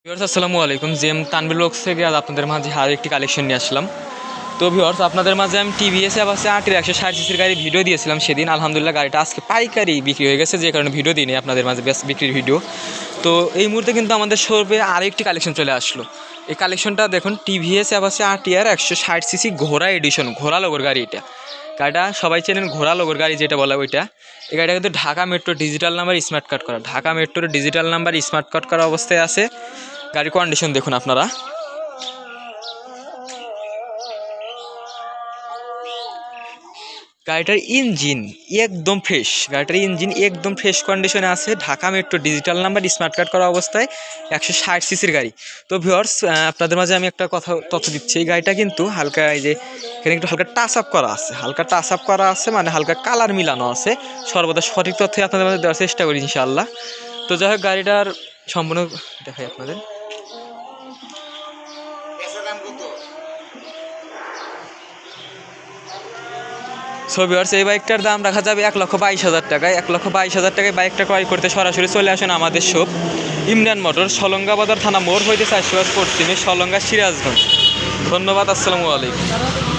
Viewers আসসালামু আলাইকুম। GM Tanvir blogs থেকে আজ আপনাদের মাঝে আরও একটি কালেকশন নিয়ে আসলাম। তো ভিউয়ার্স আপনাদের মাঝে আমি টিভিএস আছে আরটিআর 160 সিসির গাড়ি ভিডিও দিয়েছিলাম সেদিন। আলহামদুলিল্লাহ গাড়িটা আজকে পাইকারি বিক্রি হয়ে গেছে, যে কারণে ভিডিও দিই আপনাদের মাঝে বেশ বিক্রির ভিডিও। তো এই মুহূর্তে কিন্তু আমাদের শোরুমে আরও একটি কালেকশন চলে আসলো। এই কালেকশনটা দেখুন, টিভিএস আছে আরটিআর 160 সিসি ঘোড়া এডিশন, ঘোড়া লোগোর গাড়ি। গাড়িটা সবাই চেনেন, ঘোড়া লোগোর গাড়ি যেটা বলা ওইটা। এই গাড়িটা কিন্তু Dhaka metro digital number smart card করা, ঢাকা মেট্রোর ডিজিটাল নাম্বার স্মার্ট কার্ড করা অবস্থায় আছে। গাড়ির কন্ডিশন দেখুন আপনারা। গাড়িটার ইঞ্জিন একদম ফ্রেশ, গাড়িটার ইঞ্জিন একদম ফ্রেশ কন্ডিশনে আছে। Dhaka metro digital number smart card করা অবস্থায় 160 সিসির গাড়ি। তো ভিউয়ার্স আপনাদের মাঝে আমি একটা তথ্য দিচ্ছি, এই গাড়িটা কিন্তু হালকা, এই যে এখানে একটু হালকা টাচ আপ করা আছে, হালকা টাচ আপ করা আছে, মানে হালকা কালার মিলানো আছে। সর্বদা সঠিক তথ্য আপনাদের মাঝে দেওয়ার চেষ্টা করি ইনশাআল্লাহ। তো যাই হোক, গাড়িটার সম্পূর্ণ দেখাই আপনাদের। সো ভিউয়ার্স এই বাইকটার দাম রাখা যাবে 1,22,000 টাকায়। 1,22,000 টাকায় বাইকটা ক্রয় করতে সরাসরি চলে আসেন আমাদের শপ ইমরান মোটর, সলঙ্গা বাজার থানা মোড় হইতে 400 পশ্চিমে, সলঙ্গা সিরাজগঞ্জ। ধন্যবাদ, আসসালামু আলাইকুম।